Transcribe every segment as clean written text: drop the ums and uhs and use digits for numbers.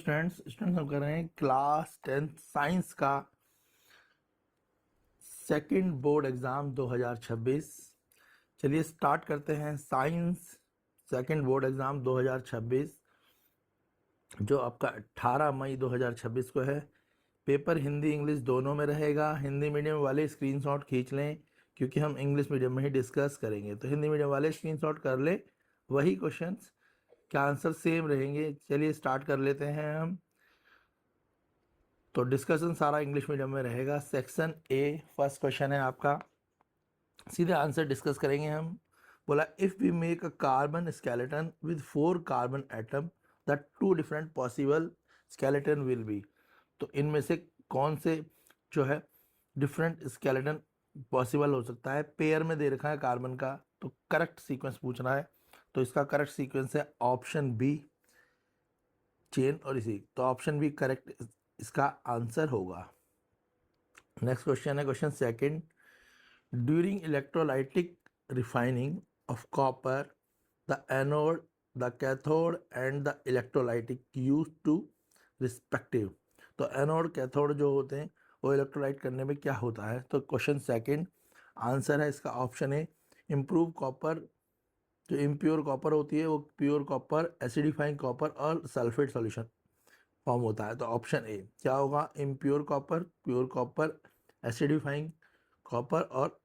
Students हम कर रहे हैं क्लास 10th साइंस का सेकंड बोर्ड एग्ज़ाम 2026। चलिए स्टार्ट करते हैं। साइंस सेकंड बोर्ड एग्ज़ाम 2026 जो आपका 18 मई 2026 को है। पेपर हिंदी इंग्लिश दोनों में रहेगा। हिंदी मीडियम वाले स्क्रीनशॉट खींच लें क्योंकि हम इंग्लिश मीडियम में ही डिस्कस करेंगे, तो हिंदी मीडियम वाले स्क्रीनशॉट कर ले। वही क्वेश्चंस के आंसर सेम रहेंगे। चलिए स्टार्ट कर लेते हैं हम। तो डिस्कशन सारा इंग्लिश मीडियम में रहेगा। सेक्शन ए फर्स्ट क्वेश्चन है आपका, सीधे आंसर डिस्कस करेंगे हम। बोला if we make a carbon skeleton with 4 carbon atom the 2 different possible skeleton will be. तो इनमें से कौन से जो है डिफरेंट स्केलेटन पॉसिबल हो सकता है। पेयर में दे रखा है कार्बन का, तो करेक्ट सीक्वेंस पूछना है। तो इसका करेक्ट सीक्वेंस है ऑप्शन बी, चेन और इसी। तो ऑप्शन बी करेक्ट इसका आंसर होगा। नेक्स्ट क्वेश्चन है question second. During electrolytic refining of copper the anode the cathode and the electrolytic use to respective. तो एनोड कैथोड जो होते हैं वो इलेक्ट्रोलाइट करने में क्या होता है। तो क्वेश्चन सेकंड आंसर है इसका ऑप्शन ए, इम्प्रूव कॉपर। जो इम्प्योर कॉपर होती है वो प्योर कॉपर, एसिडिफाइंग कॉपर और सल्फेट सॉल्यूशन फॉर्म होता है। तो ऑप्शन ए क्या होगा, impure copper, pure copper, acidifying copper और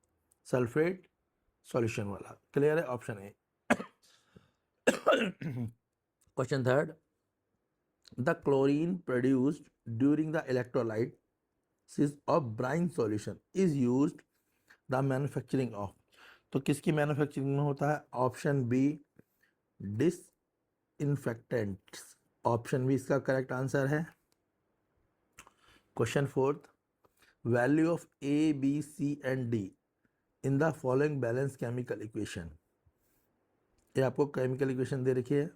सल्फेट सॉल्यूशन वाला। क्लियर है, option A. Question third, the chlorine produced during the electrolysis of brine solution is used the manufacturing of. तो किसकी मैन्युफैक्चरिंग में होता है। Option B disinfectants. Option B इसका correct answer है। Question fourth, value of A B C and D in the following balance chemical equation. ये आपको chemical equation दे रखी है,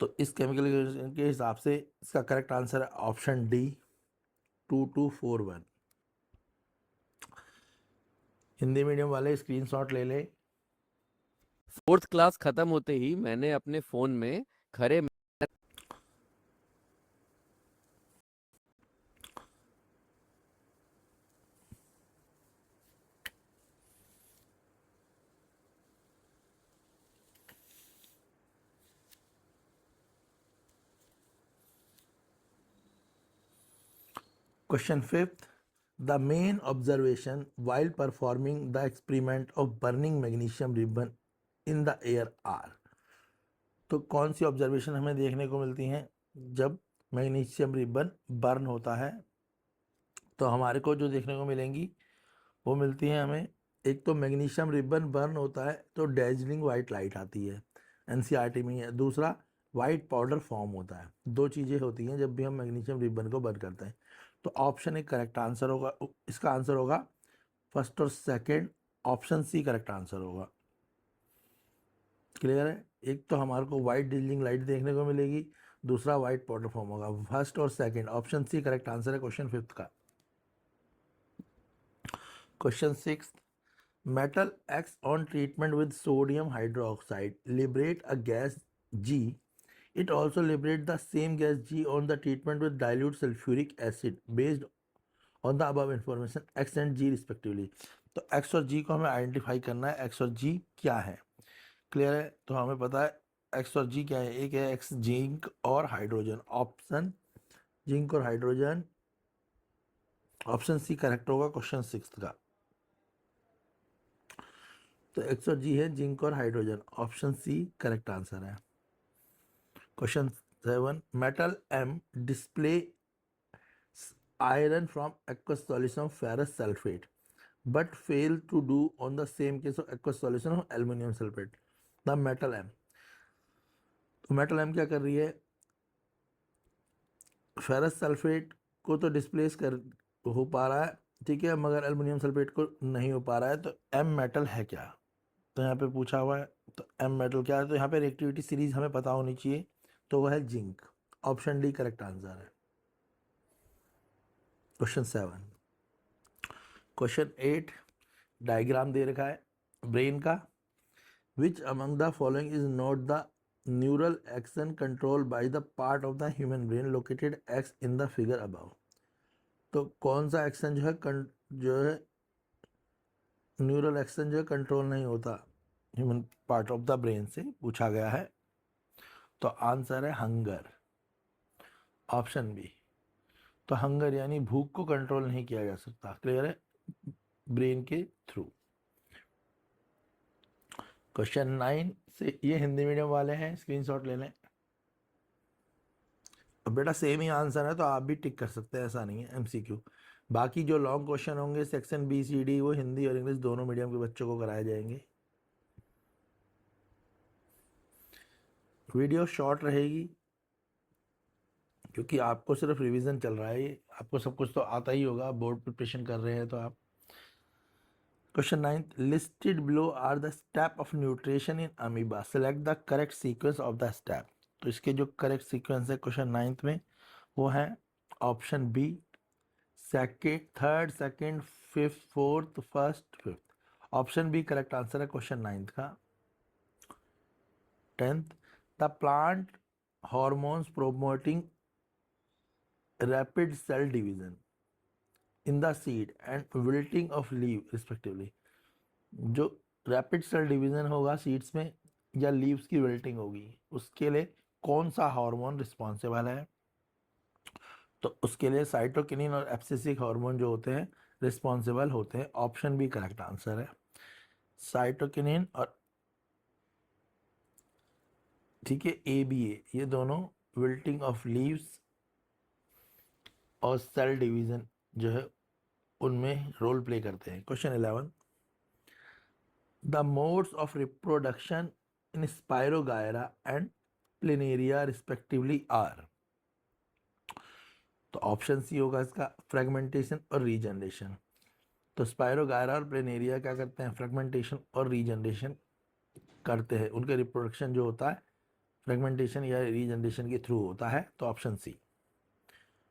तो इस केमिकल इक्वेशन के हिसाब से इसका करेक्ट आंसर है ऑप्शन डी 2241। हिंदी मीडियम वाले स्क्रीनशॉट ले लें। फोर्थ क्लास खत्म होते ही मैंने अपने फोन में खरे question fifth, the main observation while performing the experiment of burning magnesium ribbon in the air are. तो कौन सी ऑब्जर्वेशन हमें देखने को मिलती हैं जब मैग्नीशियम रिबन बर्न होता है। तो हमारे को जो देखने को मिलेंगी वो मिलती है हमें। एक तो मैग्नीशियम रिबन बर्न होता है तो डेजलिंग वाइट लाइट आती है, एनसीईआरटी में है। दूसरा वाइट पाउडर फॉर्म होता है। दो चीज़ें होती हैं जब भी हम मैग्नीशियम रिबन को बर्न करते हैं। तो ऑप्शन एक करेक्ट आंसर होगा, इसका आंसर होगा फर्स्ट और second. Option C correct answer होगा। क्लियर है, एक तो हमारे को वाइट डिजलिंग लाइट देखने को मिलेगी, दूसरा वाइट पाउडर फॉर्म होगा। फर्स्ट और second, option C correct answer है क्वेश्चन फिफ्थ का। Question six, metal acts on treatment with sodium hydroxide liberate a gas G. It also liberate the same gas G on the treatment with dilute sulfuric acid based on the above information X and G respectively. तो X और G को हमें identify करना है। X और G क्या है, clear है। तो हमें पता है X और G क्या है। एक है X जिंक और हाइड्रोजन। ऑप्शन जिंक और हाइड्रोजन, ऑप्शन सी करेक्ट होगा क्वेश्चन सिक्स का। तो एक्स और जी है जिंक और hydrogen, option C correct answer है। Question seven, metal M displaces iron from aqueous solution of ferrous sulfate but fail to do on the same case of aqueous solution of aluminum sulfate. The metal M, तो metal M क्या कर रही है, ferrous sulphate को तो displace कर हो पा रहा है, ठीक है, मगर एल्युमिनियम सल्फेट को नहीं हो पा रहा है। तो एम मेटल है क्या, तो यहाँ पे पूछा हुआ है। तो एम मेटल क्या है, तो यहाँ पे रिएक्टिविटी सीरीज हमें पता होनी चाहिए, तो वह है zinc. Option D correct answer है। Question seven. Question eight, diagram दे रखा है ब्रेन का। Which among the following is not the neural action control by the part of the human brain located X in the figure above. तो कौन सा action जो है न्यूरल एक्शन जो है कंट्रोल नहीं होता human part of the brain से पूछा गया है। तो आंसर है हंगर, ऑप्शन बी। तो हंगर यानी भूख को कंट्रोल नहीं किया जा सकता, क्लियर है, ब्रेन के थ्रू। क्वेश्चन 9 से, ये हिंदी मीडियम वाले हैं, स्क्रीनशॉट ले लें। अब बेटा सेम ही आंसर है तो आप भी टिक कर सकते हैं, ऐसा नहीं है, एमसीक्यू। बाकी जो लॉन्ग क्वेश्चन होंगे सेक्शन बी सी डी वो हिंदी और इंग्लिश दोनों मीडियम के बच्चों को कराए जाएंगे। वीडियो शॉर्ट रहेगी क्योंकि आपको सिर्फ रिवीजन चल रहा है, ये आपको सब कुछ तो आता ही होगा, बोर्ड प्रिपरेशन कर रहे हैं तो आप। Question 9, listed below are the step of nutrition in amoeba, select the correct sequence of the step. तो इसके जो करेक्ट सीक्वेंस है क्वेश्चन 9 में वो है option B, second, third, second, fifth, fourth, first, fifth. Option B correct answer है question 9 का। 10th, the plant hormones promoting rapid cell division in the seed and wilting of leave respectively. जो rapid cell division होगा seeds में या leaves की wilting होगी, उसके लिए कौन सा हार्मोन रिस्पॉन्सिबल है? तो उसके लिए साइटोकिनिन और एब्सिसिक हार्मोन जो होते हैं रिस्पॉन्सिबल होते हैं। ऑप्शन बी करेक्ट आंसर है, साइटोकिनिन और, ठीक है, ए बी ए, ये दोनों विल्टिंग ऑफ लीव्स और सेल डिवीजन जो है उनमें रोल प्ले करते हैं। Question 11, the modes of reproduction in spirogyra and planaria respectively are. तो ऑप्शन सी होगा इसका, फ्रेगमेंटेशन और रीजनरेशन। तो स्पायरोगायरा और प्लेनेरिया क्या करते हैं? फ्रेगमेंटेशन और रीजनरेशन करते हैं, उनके रिप्रोडक्शन जो होता है फ्रेगमेंटेशन या रीजनरेशन के थ्रू होता है। तो option C.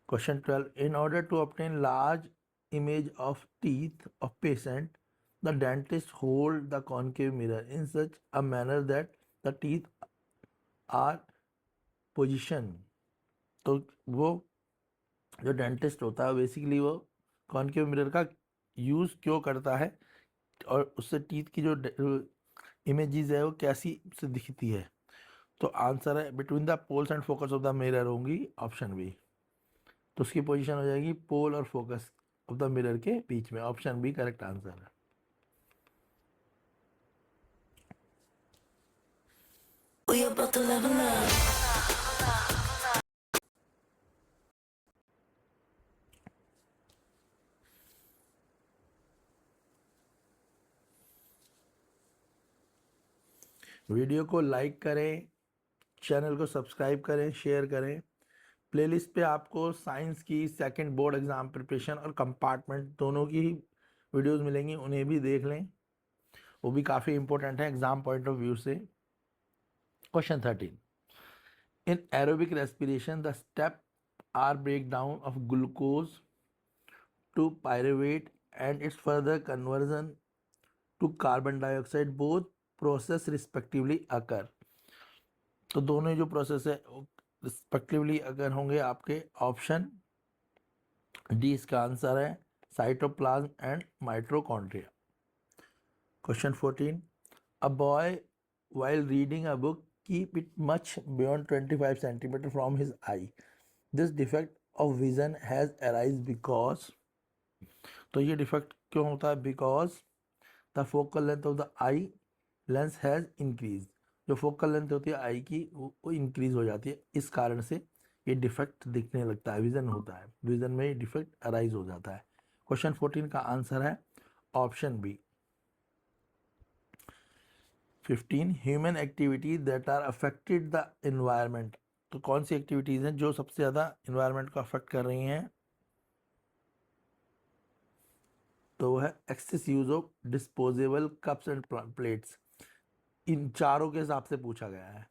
Question 12, in order to obtain large image of teeth of patient, the dentist hold the concave mirror in such a manner that the teeth are positioned। तो वो जो dentist होता है basically वो concave mirror का use क्यों करता है और उससे टीथ की जो इमेजेस है वो कैसी से दिखती है? तो आंसर है between the poles and focus of the mirror होंगी, ऑप्शन बी। तो उसकी पोजीशन हो जाएगी पोल और फोकस ऑफ द मिरर के बीच में, ऑप्शन बी करेक्ट आंसर है। We about to level up। Video को लाइक करें, चैनल को सब्सक्राइब करें, शेयर करें। प्लेलिस्ट पे आपको साइंस की सेकंड बोर्ड एग्जाम प्रिपरेशन और कंपार्टमेंट दोनों की वीडियोस मिलेंगी, उन्हें भी देख लें, वो भी काफ़ी इंपॉर्टेंट है एग्जाम पॉइंट ऑफ व्यू से। Question 13, in aerobic respiration the step are break down of glucose to pyruvate and its further conversion to carbon dioxide, both process respectively occur. तो दोनों जो प्रोसेस है रिस्पेक्टिवली अगर होंगे आपके, option D इसका answer है, cytoplasm and mitochondria. Question 14, a boy while reading a book keep it much beyond 25 centimeter from his eye, this defect of vision has arise because। तो ये defect क्यों होता है? Because the focal length of the eye lens has increase. जो focal length होती है आई की वो इंक्रीज हो जाती है, इस कारण से ये डिफेक्ट दिखने लगता है, विजन होता है, विजन में ये डिफेक्ट अराइज हो जाता है। क्वेश्चन 14 का आंसर है option B. 15, human activity that are affected the environment. तो कौन सी एक्टिविटीज़ हैं जो सबसे ज़्यादा इन्वायरमेंट को अफेक्ट कर रही हैं? तो वो है excess use of disposable cups and plates. इन चारों के हिसाब से पूछा गया है।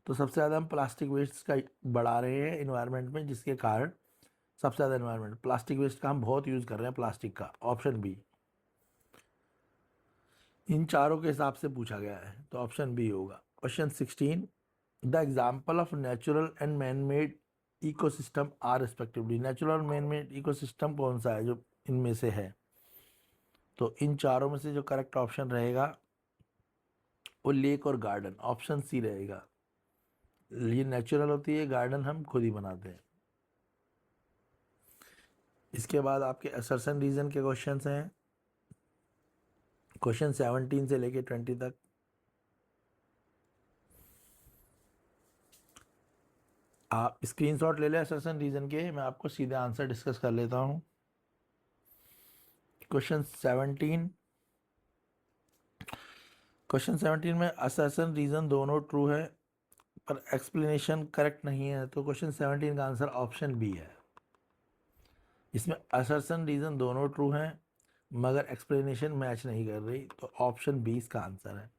तो सबसे ज़्यादा हम प्लास्टिक वेस्ट का बढ़ा रहे हैं इन्वायरमेंट में, जिसके कारण सबसे ज़्यादा इन्वायरमेंट प्लास्टिक वेस्ट का हम बहुत यूज़ कर रहे हैं, प्लास्टिक का, ऑप्शन बी। इन चारों के हिसाब से पूछा गया है तो ऑप्शन बी होगा। Question 16, the example of natural and man made ecosystem are respectively. Natural और मैन मेड इकोसिस्टम कौन सा है जो इनमें से है? तो इन चारों में से जो करेक्ट ऑप्शन रहेगा वो लेक और गार्डन, ऑप्शन सी रहेगा। ये नेचुरल होती है, गार्डन हम खुद ही बनाते हैं। इसके बाद आपके असर्शन रीजन के क्वेश्चंस हैं, क्वेश्चन 17 से लेके 20 तक। आप स्क्रीनशॉट ले लें असर्शन रीजन के, मैं आपको सीधे आंसर डिस्कस कर लेता हूँ। क्वेश्चन 17, क्वेश्चन 17 में असर्शन रीजन दोनों ट्रू है पर एक्सप्लेनेशन करेक्ट नहीं है, तो क्वेश्चन 17 का आंसर ऑप्शन बी है। इसमें असर्शन रीजन दोनों ट्रू हैं मगर एक्सप्लेनेशन मैच नहीं कर रही, तो ऑप्शन बी इसका आंसर है।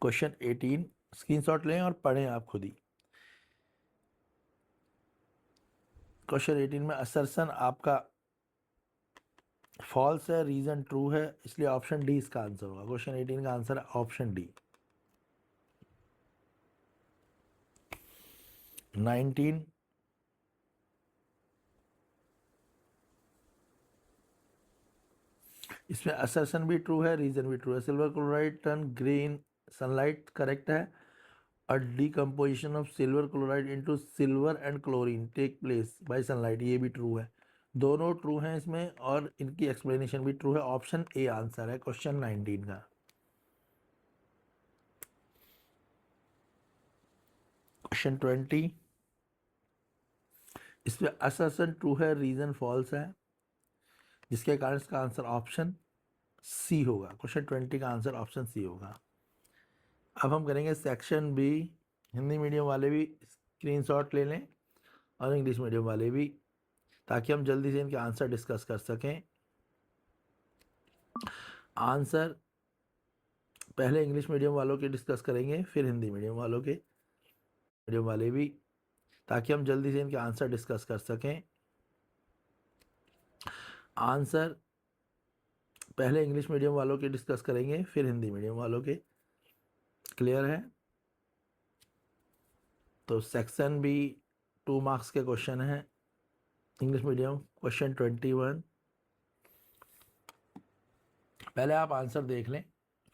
क्वेश्चन 18, स्क्रीनशॉट लें और पढ़ें आप खुद ही। क्वेश्चन 18 में असर्शन आपका फॉल्स है, रीजन ट्रू है, इसलिए ऑप्शन डी इसका आंसर होगा। क्वेश्चन 18 का आंसर है ऑप्शन डी। 19, इसमें असर्शन भी ट्रू है, रीजन भी ट्रू है। Silver chloride turn green sunlight correct है, और decomposition of silver chloride into silver and chlorine take place by sunlight, ये भी ट्रू है। दोनों ट्रू हैं इसमें और इनकी एक्सप्लेनेशन भी ट्रू है। ऑप्शन ए आंसर है क्वेश्चन 19 का। क्वेश्चन 20, इसमें असर्शन ट्रू है, रीजन फॉल्स है, जिसके कारण इसका आंसर ऑप्शन सी होगा। क्वेश्चन 20 का आंसर ऑप्शन सी होगा। अब हम करेंगे सेक्शन बी। हिंदी मीडियम वाले भी स्क्रीनशॉट ले लें और इंग्लिश मीडियम वाले भी, ताकि हम जल्दी से इनके आंसर डिस्कस कर सकें। आंसर पहले इंग्लिश मीडियम वालों के डिस्कस करेंगे, फिर हिंदी मीडियम वालों के, मीडियम वाले भी, ताकि हम जल्दी से इनके आंसर डिस्कस कर सकें। आंसर पहले इंग्लिश मीडियम वालों के डिस्कस करेंगे, फिर हिंदी मीडियम वालों के। क्लियर है? तो सेक्शन बी 2 मार्क्स के क्वेश्चन हैं इंग्लिश मीडियम। क्वेश्चन 21, पहले आप आंसर देख लें,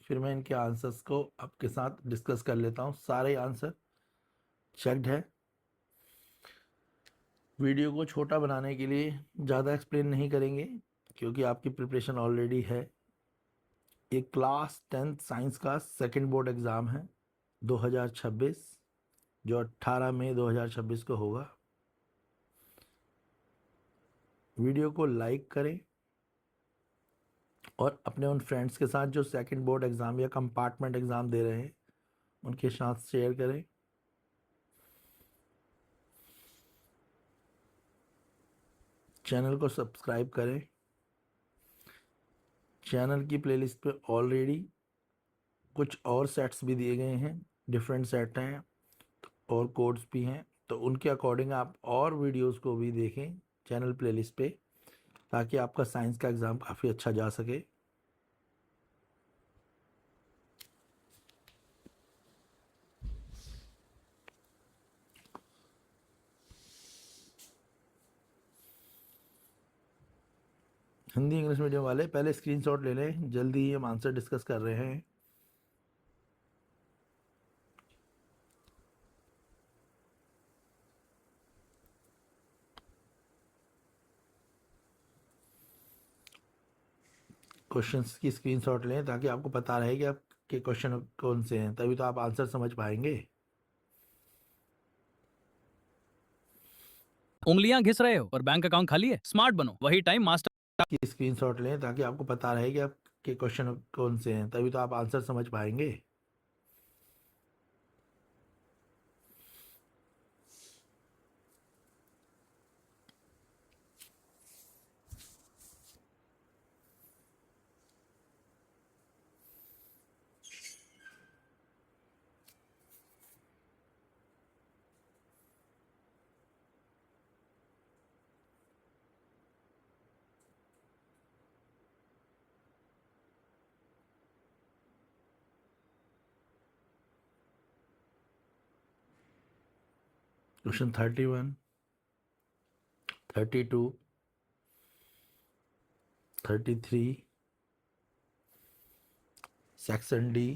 फिर मैं इनके आंसर्स को आपके साथ डिस्कस कर लेता हूँ। सारे आंसर चेक्ड है। वीडियो को छोटा बनाने के लिए ज़्यादा एक्सप्लेन नहीं करेंगे, क्योंकि आपकी प्रिपरेशन ऑलरेडी है। ये क्लास 10th साइंस का सेकंड बोर्ड एग्ज़ाम है 2026, जो 18 मई 2026 को होगा। वीडियो को लाइक करें और अपने उन फ्रेंड्स के साथ जो सेकंड बोर्ड एग्ज़ाम या कंपार्टमेंट एग्ज़ाम दे रहे हैं उनके साथ शेयर करें। चैनल को सब्सक्राइब करें। चैनल की प्लेलिस्ट पे ऑलरेडी कुछ और सेट्स भी दिए गए हैं, डिफरेंट सेट हैं और कोड्स भी हैं, तो उनके अकॉर्डिंग आप और वीडियोस को भी देखें चैनल प्लेलिस्ट पे, ताकि आपका साइंस का एग्ज़ाम काफ़ी अच्छा जा सके। हिंदी इंग्लिश मीडियम वाले पहले स्क्रीनशॉट ले लें, जल्दी ही हम आंसर डिस्कस कर रहे हैं। क्वेश्चंस की स्क्रीनशॉट लें ताकि आपको पता रहे कि आपके क्वेश्चन कौन से हैं, तभी तो आप आंसर समझ पाएंगे। उंगलियां घिस रहे हो और बैंक अकाउंट खाली है? स्मार्ट बनो, वही टाइम मास्टर की स्क्रीनशॉट लें ताकि आपको पता रहे कि आपके क्वेश्चन कौन से हैं, तभी तो आप आंसर समझ पाएंगे। Question 31, 32, 33, section D.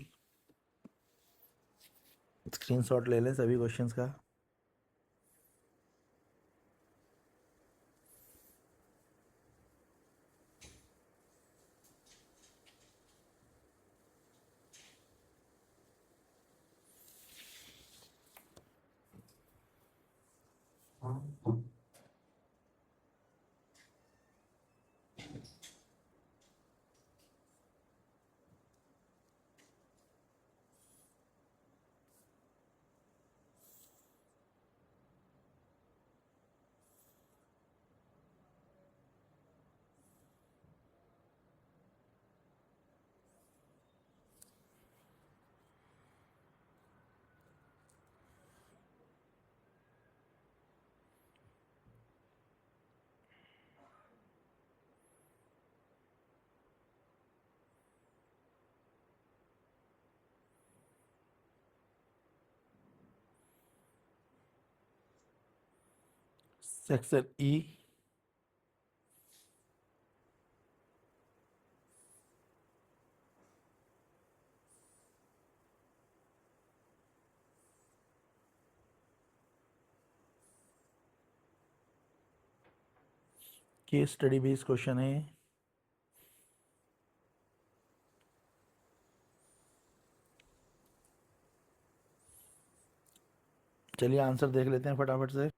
स्क्रीनशॉट ले लें सभी क्वेश्चंस का। Section E, case study based question है। चलिए आंसर देख लेते हैं फटाफट से।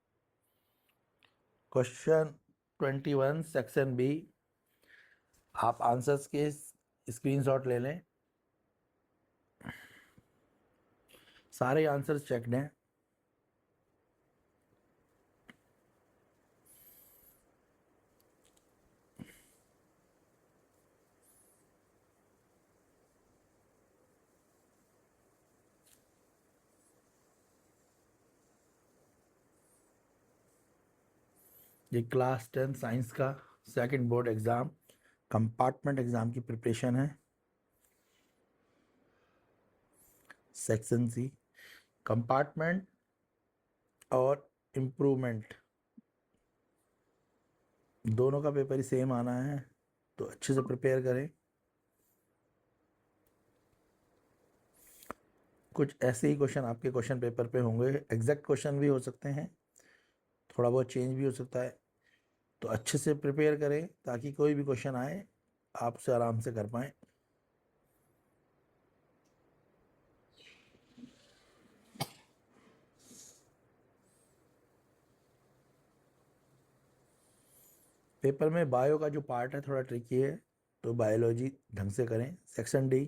Question 21 section B. आप आंसर्स के स्क्रीनशॉट ले लें। सारे आंसर्स चेक्ड हैं। ये क्लास 10 साइंस का second board exam compartment exam की प्रिपरेशन है। सेक्शन सी, कंपार्टमेंट और इम्प्रूवमेंट दोनों का पेपर ही सेम आना है, तो अच्छे से प्रिपेयर करें। कुछ ऐसे ही क्वेश्चन आपके क्वेश्चन पेपर पे होंगे, एग्जैक्ट क्वेश्चन भी हो सकते हैं, थोड़ा बहुत चेंज भी हो सकता है, तो अच्छे से प्रिपेयर करें ताकि कोई भी क्वेश्चन आए आपसे आराम से कर पाएँ। पेपर में बायो का जो पार्ट है थोड़ा ट्रिकी है, तो बायोलॉजी ढंग से करें। सेक्शन डी,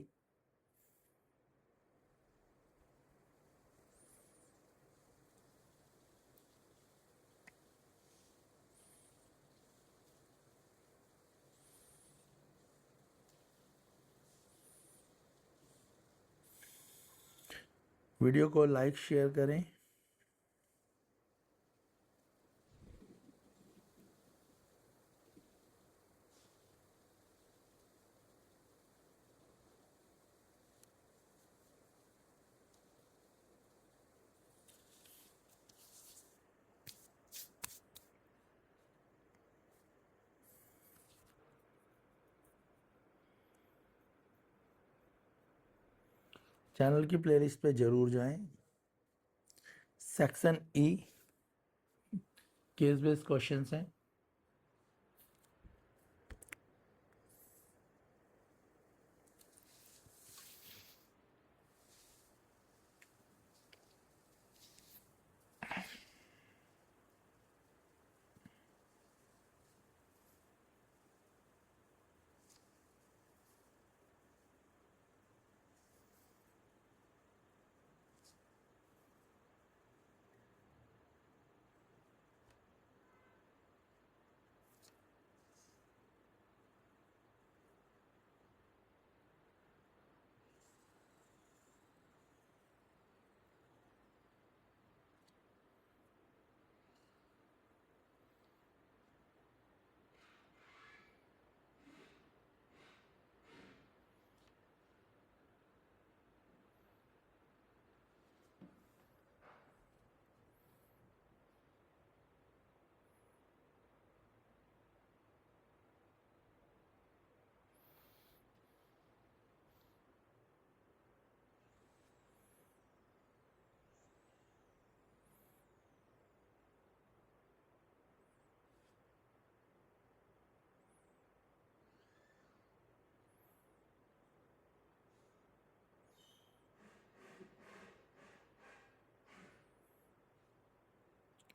वीडियो को लाइक शेयर करें। चैनल की प्लेलिस्ट पे ज़रूर जाएं। Section E case based questions हैं।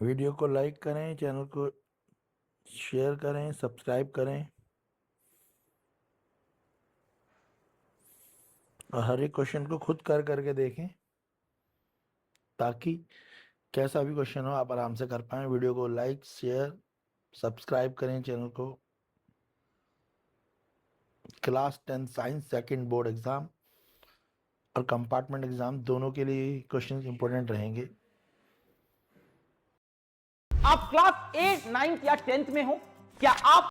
वीडियो को लाइक करें, चैनल को शेयर करें, सब्सक्राइब करें और हर एक क्वेश्चन को खुद कर करके देखें ताकि कैसा भी क्वेश्चन हो आप आराम से कर पाएं। वीडियो को लाइक शेयर सब्सक्राइब करें चैनल को। Class 10 science second board exam और कंपार्टमेंट एग्ज़ाम दोनों के लिए क्वेश्चंस इंपॉर्टेंट रहेंगे। आप क्लास 8, 9 या 10th में हो, क्या आप